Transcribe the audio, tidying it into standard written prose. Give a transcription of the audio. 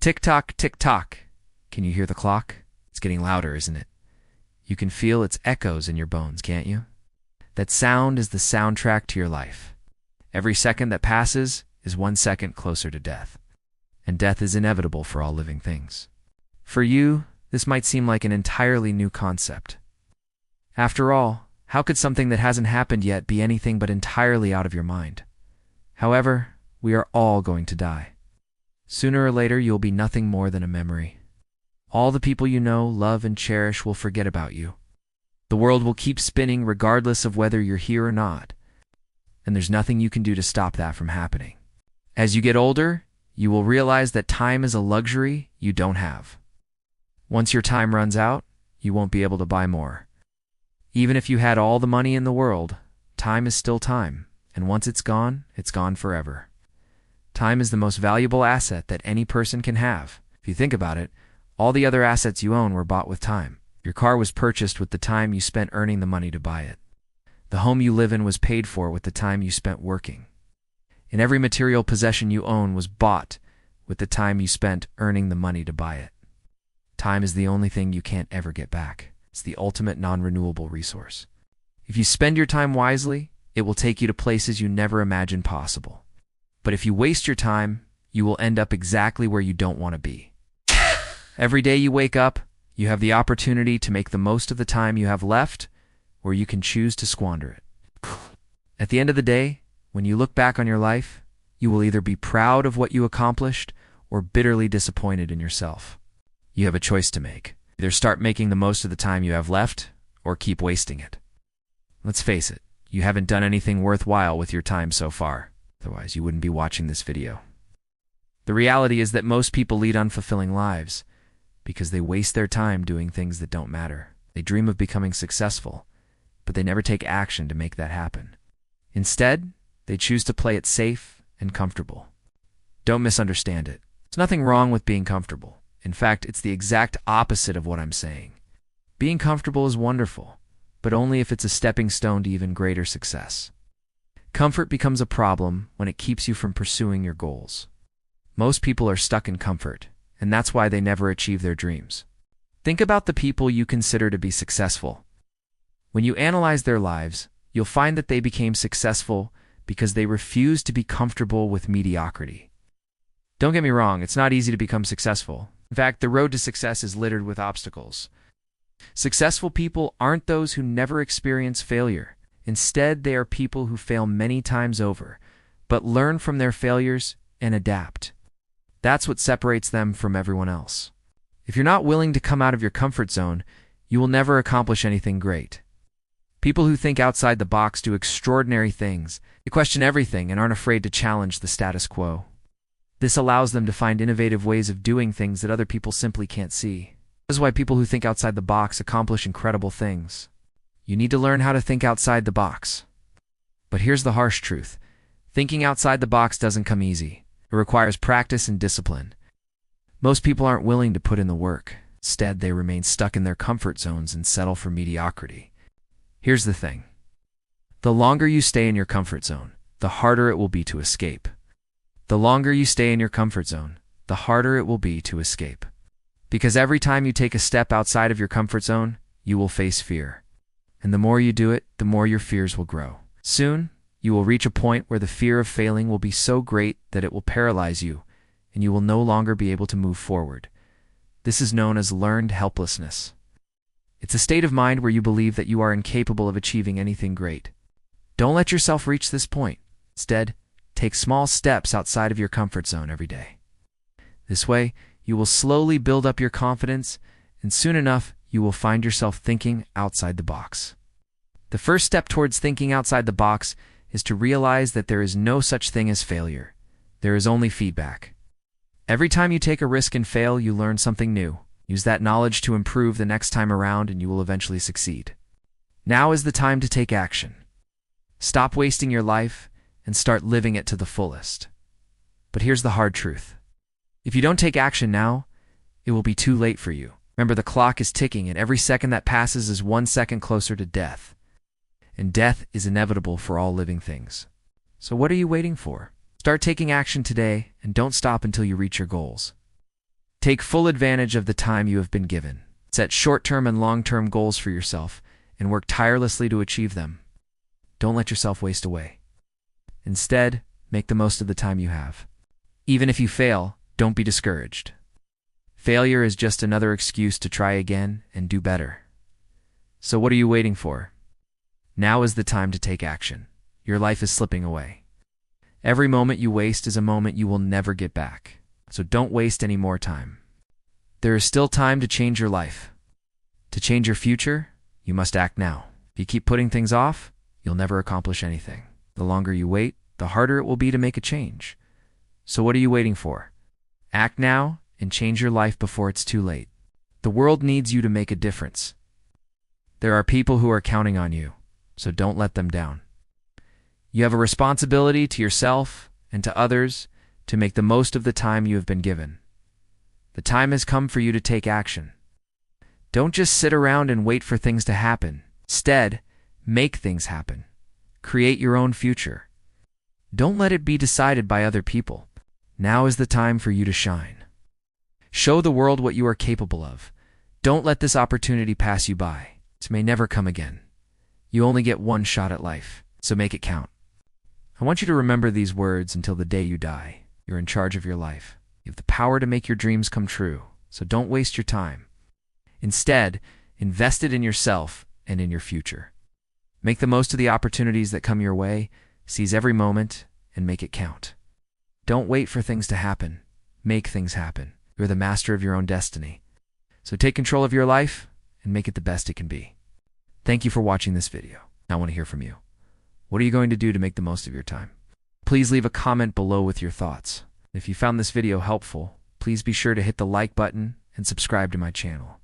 Tick-tock, tick-tock. Can you hear the clock? It's getting louder, isn't it? You can feel its echoes in your bones, can't you? That sound is the soundtrack to your life. Every second that passes is 1 second closer to death. And death is inevitable for all living things. For you, this might seem like an entirely new concept. After all, how could something that hasn't happened yet be anything but entirely out of your mind? However, we are all going to die. Sooner or later, you'll be nothing more than a memory. All the people you know, love, and cherish will forget about you. The world will keep spinning regardless of whether you're here or not. And there's nothing you can do to stop that from happening. As you get older, you will realize that time is a luxury you don't have. Once your time runs out, you won't be able to buy more. Even if you had all the money in the world, time is still time, and once it's gone forever. Time is the most valuable asset that any person can have. If you think about it, all the other assets you own were bought with time. Your car was purchased with the time you spent earning the money to buy it. The home you live in was paid for with the time you spent working. And every material possession you own was bought with the time you spent earning the money to buy it. Time is the only thing you can't ever get back. It's the ultimate non-renewable resource. If you spend your time wisely, it will take you to places you never imagined possible. But if you waste your time, you will end up exactly where you don't want to be. Every day you wake up, you have the opportunity to make the most of the time you have left, or you can choose to squander it. At the end of the day, when you look back on your life, you will either be proud of what you accomplished or bitterly disappointed in yourself. You have a choice to make. Either start making the most of the time you have left, or keep wasting it. Let's face it, you haven't done anything worthwhile with your time so far. Otherwise, you wouldn't be watching this video. The reality is that most people lead unfulfilling lives because they waste their time doing things that don't matter. They dream of becoming successful, but they never take action to make that happen. Instead, they choose to play it safe and comfortable. Don't misunderstand it. There's nothing wrong with being comfortable. In fact, it's the exact opposite of what I'm saying. Being comfortable is wonderful, but only if it's a stepping stone to even greater success. Comfort becomes a problem when it keeps you from pursuing your goals. Most people are stuck in comfort, and that's why they never achieve their dreams. Think about the people you consider to be successful. When you analyze their lives, you'll find that they became successful because they refused to be comfortable with mediocrity. Don't get me wrong, it's not easy to become successful. In fact, the road to success is littered with obstacles. Successful people aren't those who never experience failure. Instead, they are people who fail many times over, but learn from their failures and adapt. That's what separates them from everyone else. If you're not willing to come out of your comfort zone, you will never accomplish anything great. People who think outside the box do extraordinary things. They question everything and aren't afraid to challenge the status quo. This allows them to find innovative ways of doing things that other people simply can't see. This is why people who think outside the box accomplish incredible things. You need to learn how to think outside the box. But here's the harsh truth. Thinking outside the box doesn't come easy. It requires practice and discipline. Most people aren't willing to put in the work. Instead, they remain stuck in their comfort zones and settle for mediocrity. Here's the thing. The longer you stay in your comfort zone, the harder it will be to escape. The longer you stay in your comfort zone, the harder it will be to escape. Because every time you take a step outside of your comfort zone, you will face fear. And the more you do it, the more your fears will grow. Soon, you will reach a point where the fear of failing will be so great that it will paralyze you, and you will no longer be able to move forward. This is known as learned helplessness. It's a state of mind where you believe that you are incapable of achieving anything great. Don't let yourself reach this point. Instead, take small steps outside of your comfort zone every day. This way, you will slowly build up your confidence, and soon enough, you will find yourself thinking outside the box. The first step towards thinking outside the box is to realize that there is no such thing as failure. There is only feedback. Every time you take a risk and fail, you learn something new. Use that knowledge to improve the next time around, and you will eventually succeed. Now is the time to take action. Stop wasting your life and start living it to the fullest. But here's the hard truth. If you don't take action now, it will be too late for you. Remember, the clock is ticking, and every second that passes is 1 second closer to death. And death is inevitable for all living things. So what are you waiting for? Start taking action today, and don't stop until you reach your goals. Take full advantage of the time you have been given. Set short-term and long-term goals for yourself and work tirelessly to achieve them. Don't let yourself waste away. Instead, make the most of the time you have. Even if you fail, don't be discouraged. Failure is just another excuse to try again and do better. So what are you waiting for? Now is the time to take action. Your life is slipping away. Every moment you waste is a moment you will never get back. So don't waste any more time. There is still time to change your life. To change your future, you must act now. If you keep putting things off, you'll never accomplish anything. The longer you wait, the harder it will be to make a change. So what are you waiting for? Act now and change your life before it's too late. The world needs you to make a difference. There are people who are counting on you, so don't let them down. You have a responsibility to yourself and to others to make the most of the time you have been given. The time has come for you to take action. Don't just sit around and wait for things to happen. Instead, make things happen. Create your own future. Don't let it be decided by other people. Now is the time for you to shine. Show the world what you are capable of. Don't let this opportunity pass you by. This may never come again. You only get one shot at life, so make it count. I want you to remember these words until the day you die. You're in charge of your life. You have the power to make your dreams come true, so don't waste your time. Instead, invest it in yourself and in your future. Make the most of the opportunities that come your way, seize every moment, and make it count. Don't wait for things to happen. Make things happen. You're the master of your own destiny. So take control of your life and make it the best it can be. Thank you for watching this video. I want to hear from you. What are you going to do to make the most of your time? Please leave a comment below with your thoughts. If you found this video helpful, please be sure to hit the like button and subscribe to my channel.